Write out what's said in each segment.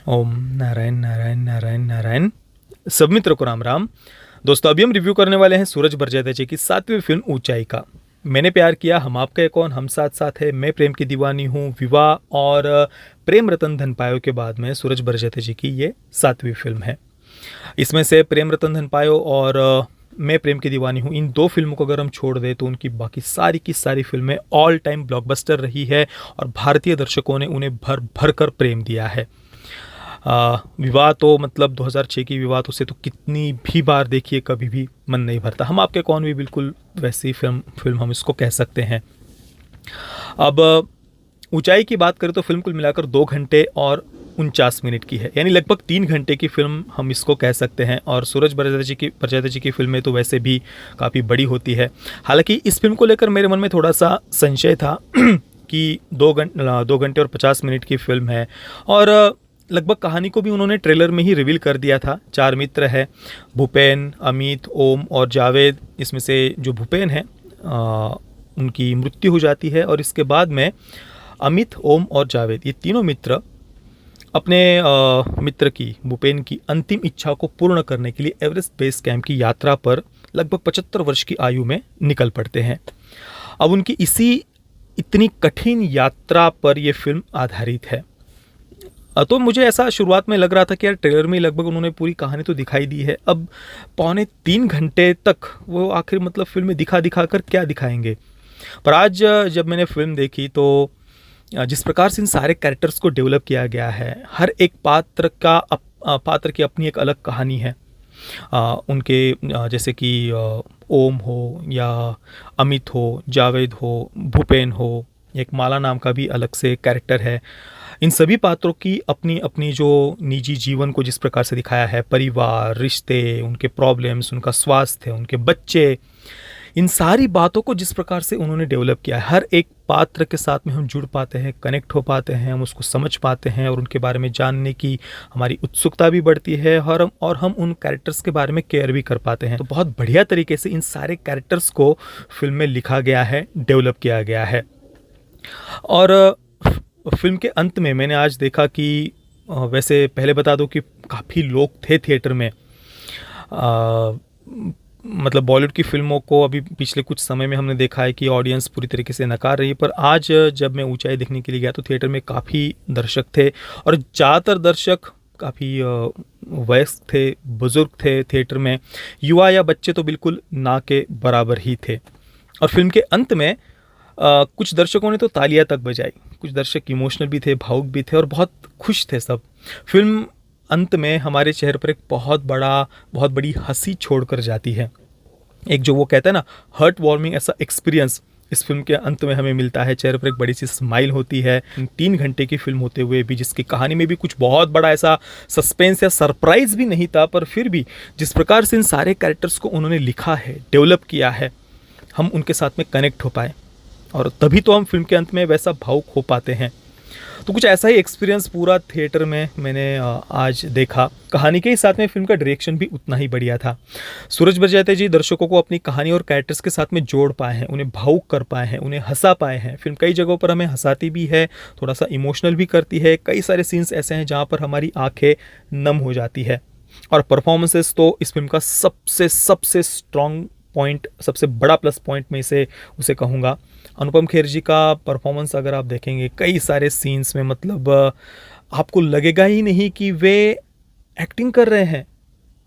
ओम नारायण नारायण नारायण नारायण। सब मित्र को राम राम। दोस्तों, अभी हम रिव्यू करने वाले हैं सूरज बरजात्या जी की 7वीं फिल्म ऊंचाई का। मैंने प्यार किया, हम आपका है कौन, हम साथ साथ है, मैं प्रेम की दीवानी हूँ, विवाह और प्रेम रतन धन पायो के बाद में सूरज बरजात्या जी की ये 7वीं फिल्म है। इसमें से प्रेम रतन धन पायो और मैं प्रेम की दीवानी हूँ, इन दो फिल्मों को अगर हम छोड़ दें तो उनकी बाकी सारी की सारी फिल्में ऑल टाइम ब्लॉकबस्टर रही है और भारतीय दर्शकों ने उन्हें भर भर कर प्रेम दिया है। विवाह तो मतलब 2006 की विवाह तो उसे तो कितनी भी बार देखिए कभी भी मन नहीं भरता। हम आपके कौन भी बिल्कुल वैसी फिल्म हम इसको कह सकते हैं। अब ऊंचाई की बात करें तो फिल्म कुल मिलाकर 2 घंटे और 49 मिनट की है, यानी लगभग 3 घंटे की फिल्म हम इसको कह सकते हैं। और सूरज बरजात्या जी की फिल्में तो वैसे भी काफ़ी बड़ी होती है। हालांकि इस फिल्म को लेकर मेरे मन में थोड़ा सा संशय था कि 2 घंटे और 50 मिनट की फिल्म है और लगभग कहानी को भी उन्होंने ट्रेलर में ही रिवील कर दिया था। 4 मित्र हैं, भूपेन, अमित, ओम और जावेद। इसमें से जो भूपेन है उनकी मृत्यु हो जाती है और इसके बाद में अमित, ओम और जावेद ये तीनों मित्र अपने मित्र की, भूपेन की अंतिम इच्छा को पूर्ण करने के लिए एवरेस्ट बेस कैंप की यात्रा पर लगभग 75 वर्ष की आयु में निकल पड़ते हैं। अब उनकी इसी इतनी कठिन यात्रा पर यह फिल्म आधारित है। तो मुझे ऐसा शुरुआत में लग रहा था कि यार ट्रेलर में लगभग उन्होंने पूरी कहानी तो दिखाई दी है, अब 2.25 घंटे तक वो आखिर मतलब फिल्म में दिखा दिखा कर क्या दिखाएंगे। पर आज जब मैंने फिल्म देखी तो जिस प्रकार से इन सारे कैरेक्टर्स को डेवलप किया गया है, हर एक पात्र की अपनी एक अलग कहानी है। उनके जैसे कि ओम हो या अमित हो, जावेद हो, भूपेन हो, एक माला नाम का भी अलग से कैरेक्टर है। इन सभी पात्रों की अपनी अपनी जो निजी जीवन को जिस प्रकार से दिखाया है, परिवार, रिश्ते, उनके प्रॉब्लम्स, उनका स्वास्थ्य, उनके बच्चे, इन सारी बातों को जिस प्रकार से उन्होंने डेवलप किया है, हर एक पात्र के साथ में हम जुड़ पाते हैं, कनेक्ट हो पाते हैं, हम उसको समझ पाते हैं और उनके बारे में जानने की हमारी उत्सुकता भी बढ़ती है और हम उन कैरेक्टर्स के बारे में केयर भी कर पाते हैं। तो बहुत बढ़िया तरीके से इन सारे कैरेक्टर्स को फिल्म में लिखा गया है, डेवलप किया गया है। और फिल्म के अंत में मैंने आज देखा कि वैसे पहले बता दूं कि काफ़ी लोग थे थिएटर में। मतलब बॉलीवुड की फिल्मों को अभी पिछले कुछ समय में हमने देखा है कि ऑडियंस पूरी तरीके से नकार रही है, पर आज जब मैं ऊंचाई देखने के लिए गया तो थिएटर में काफ़ी दर्शक थे और ज़्यादातर दर्शक काफ़ी वयस्क थे, बुज़ुर्ग थे थिएटर में। युवा या बच्चे तो बिल्कुल ना के बराबर ही थे। और फिल्म के अंत में कुछ दर्शकों ने तो तालियां तक बजाई, कुछ दर्शक इमोशनल भी थे, भावुक भी थे और बहुत खुश थे सब। फिल्म अंत में हमारे चेहरे पर एक बहुत बड़ी हंसी छोड़कर जाती है। एक जो वो कहता है ना, हार्ट वार्मिंग ऐसा एक्सपीरियंस इस फिल्म के अंत में हमें मिलता है। चेहरे पर एक बड़ी सी स्माइल होती है। 3 घंटे की फिल्म होते हुए भी, जिसकी कहानी में भी कुछ बहुत बड़ा ऐसा सस्पेंस या सरप्राइज भी नहीं था, पर फिर भी जिस प्रकार से इन सारे कैरेक्टर्स को उन्होंने लिखा है, डेवलप किया है, हम उनके साथ में कनेक्ट हो पाए और तभी तो हम फिल्म के अंत में वैसा भावुक हो पाते हैं। तो कुछ ऐसा ही एक्सपीरियंस पूरा थिएटर में मैंने आज देखा। कहानी के ही साथ में फिल्म का डायरेक्शन भी उतना ही बढ़िया था। सूरज बरजात्या जी दर्शकों को अपनी कहानी और कैरेक्टर्स के साथ में जोड़ पाए हैं, उन्हें भावुक कर पाए हैं, उन्हें हंसा पाए हैं। फिल्म कई जगहों पर हमें हंसाती भी है, थोड़ा सा इमोशनल भी करती है। कई सारे सीन्स ऐसे हैं जहाँ पर हमारी आंखें नम हो जाती है। और परफॉर्मेंसेस तो इस फिल्म का सबसे स्ट्रॉन्ग पॉइंट, सबसे बड़ा प्लस पॉइंट में उसे कहूँगा। अनुपम खेर जी का परफॉर्मेंस अगर आप देखेंगे कई सारे सीन्स में, मतलब आपको लगेगा ही नहीं कि वे एक्टिंग कर रहे हैं।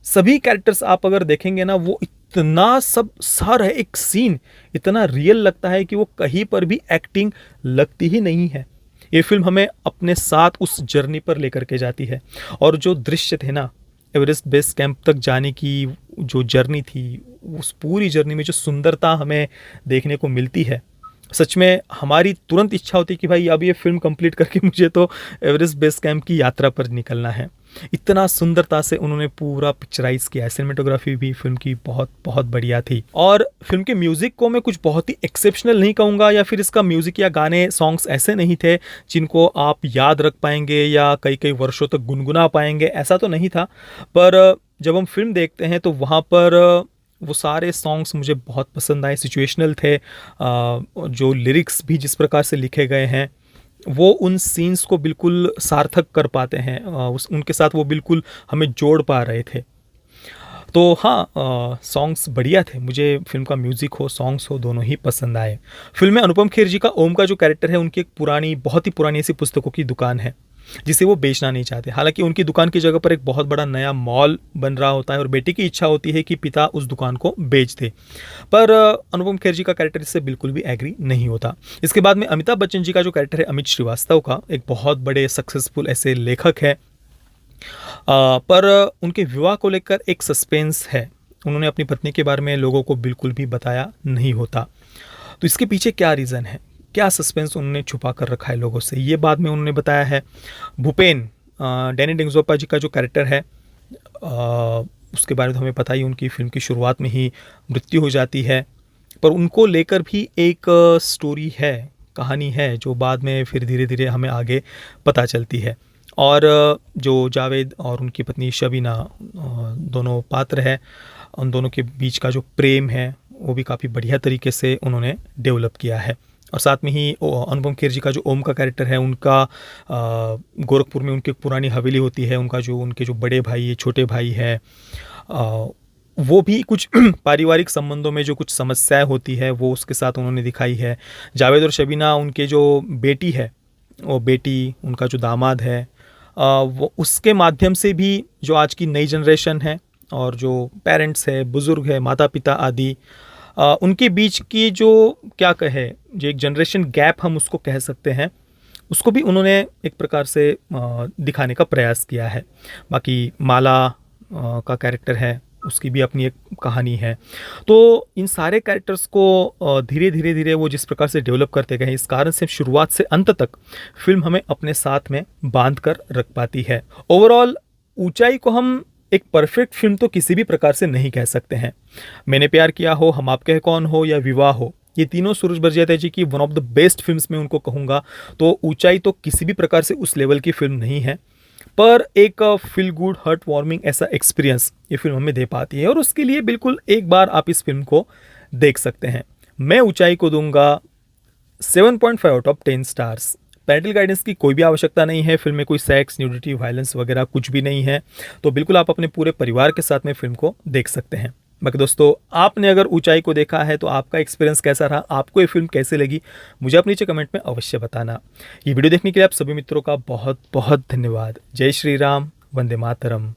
सभी कैरेक्टर्स आप अगर देखेंगे ना, वो इतना सब सारा एक सीन इतना रियल लगता है कि वो कहीं पर भी एक्टिंग लगती ही नहीं है। ये फिल्म हमें अपने साथ उस जर्नी पर लेकर के जाती है। और जो दृश्य थे ना, एवरेस्ट बेस कैंप तक जाने की जो जर्नी थी, उस पूरी जर्नी में जो सुंदरता हमें देखने को मिलती है, सच में हमारी तुरंत इच्छा होती है कि भाई अब ये फिल्म कंप्लीट करके मुझे तो एवरेस्ट बेस कैंप की यात्रा पर निकलना है। इतना सुंदरता से उन्होंने पूरा पिक्चराइज किया है। सिनेमेटोग्राफी भी फिल्म की बहुत बहुत बढ़िया थी। और फिल्म के म्यूज़िक को मैं कुछ बहुत ही एक्सेप्शनल नहीं कहूँगा, या फिर इसका म्यूज़िक या गाने सॉन्ग्स ऐसे नहीं थे जिनको आप याद रख पाएंगे या कई कई वर्षों तक गुनगुना पाएंगे, ऐसा तो नहीं था। पर जब हम फिल्म देखते हैं तो वहाँ पर वो सारे सॉन्ग्स मुझे बहुत पसंद आए, सिचुएशनल थे। जो लिरिक्स भी जिस प्रकार से लिखे गए हैं, वो उन सीन्स को बिल्कुल सार्थक कर पाते हैं, उनके साथ वो बिल्कुल हमें जोड़ पा रहे थे। तो हाँ, सॉन्ग्स बढ़िया थे, मुझे फ़िल्म का म्यूज़िक हो, सॉन्ग्स हो, दोनों ही पसंद आए। फ़िल्म में अनुपम खेर जी का ओम का जो कैरेक्टर है, उनकी एक पुरानी, बहुत ही पुरानी ऐसी पुस्तकों की दुकान है, जिसे वो बेचना नहीं चाहते। हालाँकि उनकी दुकान की जगह पर एक बहुत बड़ा नया मॉल बन रहा होता है और बेटे की इच्छा होती है कि पिता उस दुकान को बेच दे। पर अनुपम खेर जी का कैरेक्टर इससे बिल्कुल भी एग्री नहीं होता। इसके बाद में अमिताभ बच्चन जी का जो कैरेक्टर है अमित श्रीवास्तव का, एक बहुत बड़े सक्सेसफुल ऐसे लेखक है, पर उनके विवाह को लेकर एक सस्पेंस है। उन्होंने अपनी पत्नी के बारे में लोगों को बिल्कुल भी बताया नहीं होता। तो इसके पीछे क्या रीज़न है? क्या सस्पेंस उन्होंने छुपा कर रखा है लोगों से? ये बाद में उन्होंने बताया है। भूपेन, डैनी डेंगजोपा जी का जो कैरेक्टर है, उसके बारे में तो हमें पता ही, उनकी फ़िल्म की शुरुआत में ही मृत्यु हो जाती है। पर उनको लेकर भी एक स्टोरी है, कहानी है, जो बाद में फिर धीरे-धीरे हमें आगे पता चलती है। और जो जावेद और उनकी पत्नी शबीना, दोनों पात्र हैं, उन दोनों के बीच का जो प्रेम है वो भी काफ़ी बढ़िया तरीके से उन्होंने डेवलप किया है। और साथ में ही अनुपम खेर जी का जो ओम का कैरेक्टर है, उनका गोरखपुर में उनकी एक पुरानी हवेली होती है, उनका जो, उनके जो बड़े भाई, छोटे भाई है, वो भी कुछ पारिवारिक संबंधों में जो कुछ समस्याएं होती है वो उसके साथ उन्होंने दिखाई है। जावेद और शबीना, उनके जो बेटी है, वो बेटी, उनका जो दामाद है, वो उसके माध्यम से भी जो आज की नई जनरेशन है और जो पेरेंट्स है, बुज़ुर्ग है, माता पिता आदि, उनके बीच की जो, क्या कहे, जो एक जनरेशन गैप हम उसको कह सकते हैं, उसको भी उन्होंने एक प्रकार से दिखाने का प्रयास किया है। बाकी माला का कैरेक्टर है, उसकी भी अपनी एक कहानी है। तो इन सारे कैरेक्टर्स को धीरे धीरे धीरे वो जिस प्रकार से डेवलप करते गए, इस कारण से शुरुआत से अंत तक फिल्म हमें अपने साथ में बांध कर रख पाती है। ओवरऑल ऊंचाई को हम एक परफेक्ट फिल्म तो किसी भी प्रकार से नहीं कह सकते हैं। मैंने प्यार किया हो, हम आपके हैं कौन हो, या विवाह हो, ये तीनों सूरज बरजात्या जी की one of the best films में उनको कहूँगा। तो ऊंचाई तो किसी भी प्रकार से उस लेवल की फिल्म नहीं है, पर एक फील गुड, हार्ट वार्मिंग ऐसा एक्सपीरियंस ये फिल्म हमें दे पाती है, और उसके लिए बिल्कुल एक बार आप इस फिल्म को देख सकते हैं। मैं ऊंचाई को दूंगा 7.5 out of 10 stars. Parental guidance की कोई भी आवश्यकता नहीं है। फिल्म में कोई सेक्स, न्यूडिटी, वायलेंस वगैरह कुछ भी नहीं है, तो बिल्कुल आप अपने पूरे परिवार के साथ में फिल्म को देख सकते हैं। बाकी दोस्तों, आपने अगर ऊंचाई को देखा है तो आपका एक्सपीरियंस कैसा रहा, आपको ये फिल्म कैसे लगी, मुझे आप नीचे कमेंट में अवश्य बताना। ये वीडियो देखने के लिए आप सभी मित्रों का बहुत बहुत धन्यवाद। जय श्री राम, वंदे मातरम।